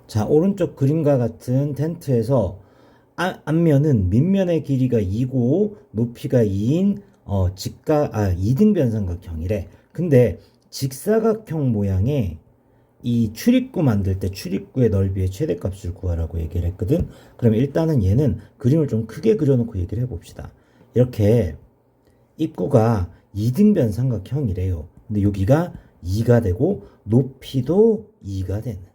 자, 오른쪽 그림과 같은 텐트에서 앞면은 밑면의 길이가 2고 높이가 2인 이등 변삼각형이래. 근데 직사각형 모양의 이 출입구 만들 때 출입구의 넓이의 최대값을 구하라고 얘기를 했거든. 그럼 일단은 얘는 그림을 좀 크게 그려놓고 얘기를 해봅시다. 이렇게 입구가 이등변 삼각형이래요. 근데 여기가 2가 되고 높이도 2가 되는.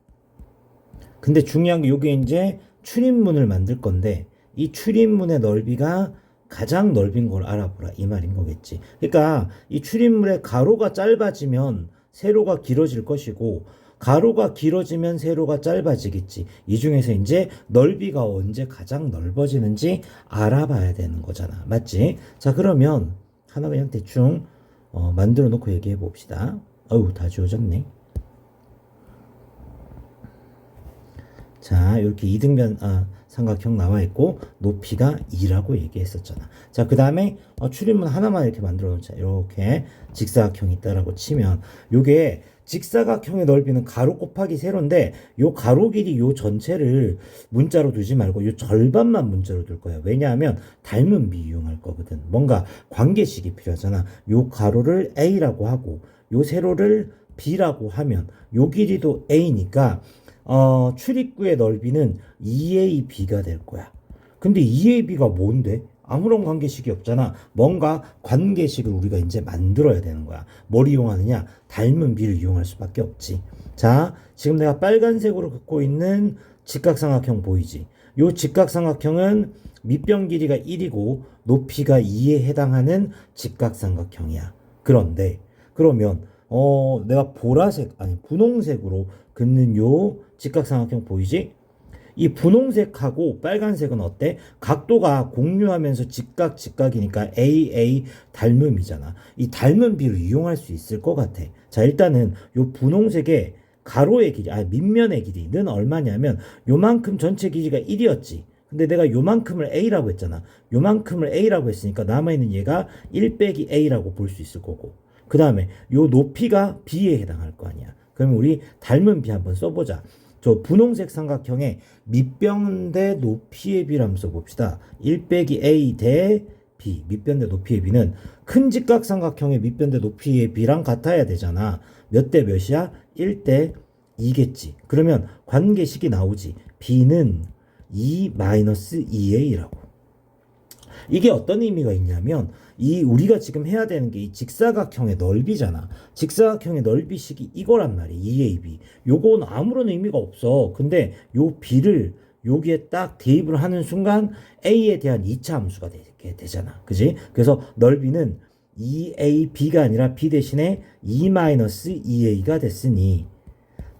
근데 중요한 게 여기 이제 출입문을 만들 건데 이 출입문의 넓이가 가장 넓은 걸 알아보라 이 말인 거겠지. 그러니까 이 출입문의 가로가 짧아지면 세로가 길어질 것이고 가로가 길어지면 세로가 짧아지겠지. 이 중에서 이제 넓이가 언제 가장 넓어지는지 알아봐야 되는 거잖아. 맞지? 자, 그러면 하나 그냥 대충 만들어 놓고 얘기해 봅시다. 어우, 다 지워졌네. 자, 이렇게 이등변 삼각형 나와 있고 높이가 2라고 얘기했었잖아. 자, 그 다음에 출입문 하나만 이렇게 만들어 놓자. 이렇게 직사각형이 있다라고 치면 요게 직사각형의 넓이는 가로 곱하기 세로인데 요 가로 길이 요 전체를 문자로 두지 말고 요 절반만 문자로 둘 거야. 왜냐하면 닮은 비 이용할 거거든. 뭔가 관계식이 필요하잖아. 요 가로를 A라고 하고 요 세로를 B라고 하면 요 길이도 A니까 출입구의 넓이는 2AB가 될 거야. 근데 2AB가 뭔데? 아무런 관계식이 없잖아. 뭔가 관계식을 우리가 이제 만들어야 되는 거야. 뭘 이용하느냐? 닮은 비를 이용할 수밖에 없지. 자, 지금 내가 빨간색으로 긋고 있는 직각삼각형 보이지? 요 직각삼각형은 밑변 길이가 1이고 높이가 2에 해당하는 직각삼각형이야. 그런데 그러면 내가 분홍색으로 긋는 요 직각삼각형 보이지? 이 분홍색하고 빨간색은 어때? 각도가 공유하면서 직각이니까 AA 닮음이잖아. 이 닮은 비를 이용할 수 있을 것 같아. 자, 일단은 요 분홍색의 가로의 길이, 밑면의 길이는 얼마냐면 요만큼 전체 길이가 1이었지. 근데 내가 요만큼을 A라고 했잖아. 요만큼을 A라고 했으니까 남아있는 얘가 1 빼기 A라고 볼 수 있을 거고. 그 다음에 요 높이가 B에 해당할 거 아니야. 그러면 우리 닮은 비 한번 써보자. 저 분홍색 삼각형의 밑변 대 높이의 비를 한번 써봅시다. 1 빼기 A 대 B. 밑변 대 높이의 비는 큰 직각삼각형의 밑변 대 높이의 비랑 같아야 되잖아. 몇 대 몇이야? 1 대 2겠지. 그러면 관계식이 나오지. B는 2-2A라고. 이게 어떤 의미가 있냐면 이 우리가 지금 해야 되는 게 이 직사각형의 넓이잖아. 직사각형의 넓이식이 이거란 말이야. 2AB. 요건 아무런 의미가 없어. 근데 요 B를 여기에 딱 대입을 하는 순간 A에 대한 2차 함수가 되게 되잖아. 그지? 그래서 넓이는 2AB가 아니라 B 대신에 2-2A가 됐으니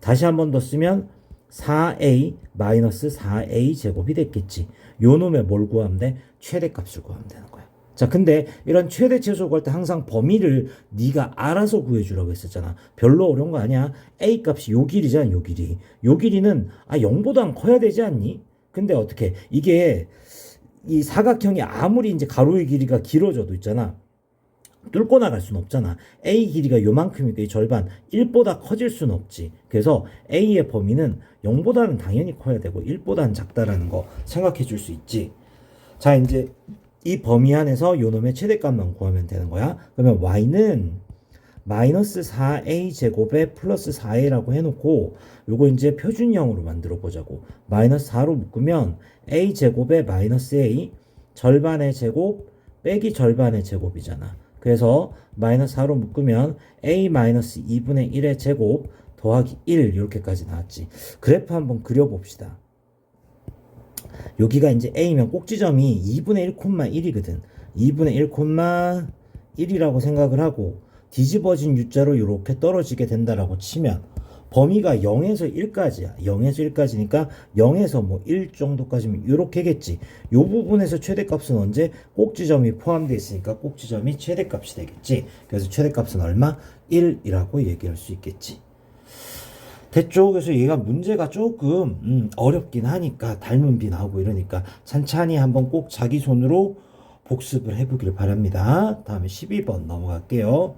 다시 한 번 더 쓰면 4A 마이너스 4A 제곱이 됐겠지. 요 놈에 뭘 구하면 돼? 최대값을 구하면 되는 거야. 자, 근데 이런 최대 최소 구할 때 항상 범위를 네가 알아서 구해주라고 했었잖아. 별로 어려운 거 아니야. A 값이 요 길이잖아. 요 길이. 요 길이는 0보단 커야 되지 않니? 근데 어떻게 이게 이 사각형이 아무리 이제 가로의 길이가 길어져도 있잖아. 뚫고 나갈 수는 없잖아. A 길이가 요만큼이니까 이 절반 1보다 커질 수는 없지. 그래서 A의 범위는 0보다는 당연히 커야 되고 1보다는 작다라는 거 생각해 줄 수 있지. 자, 이제 이 범위 안에서 요 놈의 최대값만 구하면 되는 거야. 그러면 Y는 마이너스 4A 제곱에 플러스 4A라고 해놓고 요거 이제 표준형으로 만들어 보자고. 마이너스 4로 묶으면 A 제곱에 마이너스 A 절반의 제곱 빼기 절반의 제곱이잖아. 그래서 마이너스 4로 묶으면 A 마이너스 2분의 1의 제곱 더하기 1 이렇게까지 나왔지. 그래프 한번 그려봅시다. 여기가 이제 A면 꼭지점이 2분의 1,1이거든. 2분의 1,1이라고 생각을 하고 뒤집어진 U자로 이렇게 떨어지게 된다라고 치면 범위가 0에서 1까지야. 0에서 1까지니까 0에서 뭐 1 정도까지면 이렇게겠지. 이 부분에서 최대값은 언제? 꼭지점이 포함되어 있으니까 꼭지점이 최대값이 되겠지. 그래서 최대값은 얼마? 1이라고 얘기할 수 있겠지. 됐죠? 그래서 얘가 문제가 조금 어렵긴 하니까 닮은 비 나오고 이러니까 찬찬히 한번 꼭 자기 손으로 복습을 해보길 바랍니다. 다음에 12번 넘어갈게요.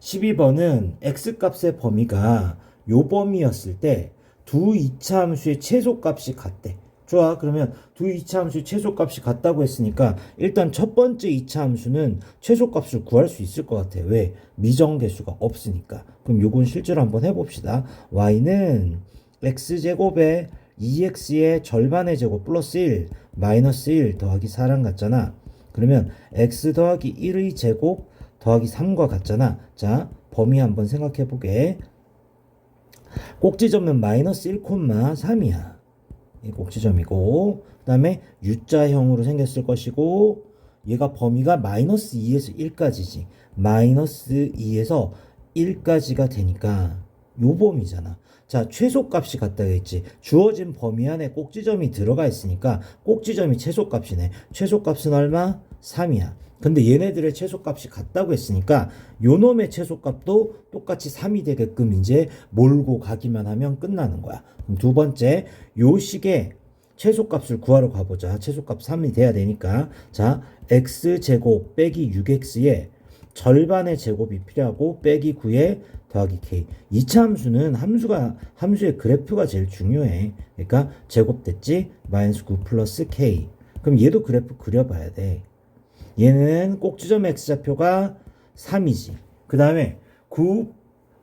12번은 x값의 범위가 요 범위였을 때 두 이차 함수의 최소값이 같대. 좋아. 그러면 두 이차 함수의 최소값이 같다고 했으니까 일단 첫 번째 이차 함수는 최소값을 구할 수 있을 것 같아. 왜? 미정계수가 없으니까. 그럼 요건 실제로 한번 해봅시다. y는 x제곱에 2x의 절반의 제곱 플러스 1 마이너스 1 더하기 4랑 같잖아. 그러면 x 더하기 1의 제곱 더하기 3과 같잖아. 자, 범위 한번 생각해 보게. 꼭지점은 마이너스 1,3이야. 이 꼭지점이고, 그 다음에 U자형으로 생겼을 것이고, 얘가 범위가 마이너스 2에서 1까지지. 마이너스 2에서 1까지가 되니까 요 범위잖아. 자, 최소값이 같다고 했지. 주어진 범위 안에 꼭지점이 들어가 있으니까 꼭지점이 최소값이네. 최소값은 얼마? 3이야. 근데 얘네들의 최소값이 같다고 했으니까 요놈의 최소값도 똑같이 3이 되게끔 이제 몰고 가기만 하면 끝나는 거야. 그럼 두 번째, 요 식의 최소값을 구하러 가보자. 최소값 3이 돼야 되니까. 자, x제곱 빼기 6x의 절반의 제곱이 필요하고 빼기 9에 더하기 k. 2차 함수는 함수의 그래프가 제일 중요해. 그러니까 제곱됐지? 마이너스 9 플러스 k. 그럼 얘도 그래프 그려봐야 돼. 얘는 꼭지점 x좌표가 3이지. 그 다음에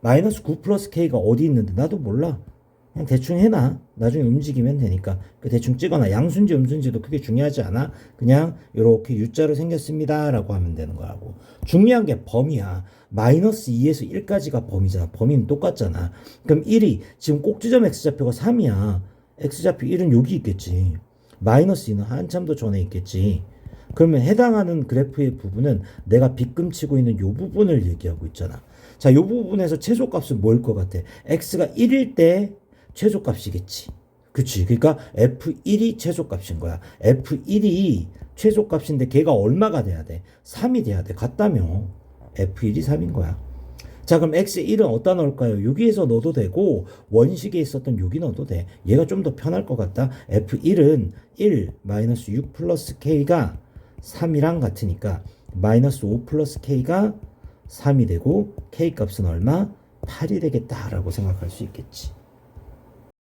마이너스 9 플러스 k가 어디 있는데 나도 몰라. 그냥 대충 해놔. 나중에 움직이면 되니까. 대충 찍어놔. 양수인지 음수인지도 크게 중요하지 않아. 그냥 이렇게 U자로 생겼습니다 라고 하면 되는 거라고. 중요한 게 범위야. 마이너스 2에서 1까지가 범위잖아. 범위는 똑같잖아. 그럼 1이 지금 꼭지점 x좌표가 3이야. x좌표 1은 여기 있겠지. 마이너스 2는 한참 더 전에 있겠지. 그러면 해당하는 그래프의 부분은 내가 빗금치고 있는 요 부분을 얘기하고 있잖아. 자, 요 부분에서 최소값은 뭐일 것 같아? x가 1일 때 최소값이겠지. 그치? 그러니까 f1이 최소값인 거야. f1이 최소값인데 걔가 얼마가 돼야 돼? 3이 돼야 돼. 같다며. f1이 3인 거야. 자, 그럼 x1은 어디다 넣을까요? 여기에서 넣어도 되고 원식에 있었던 여기 넣어도 돼. 얘가 좀 더 편할 것 같다. f1은 1 마이너스 6 플러스 k가 3이랑 같으니까 마이너스 5 플러스 k가 3이 되고 k 값은 얼마? 8이 되겠다라고 생각할 수 있겠지.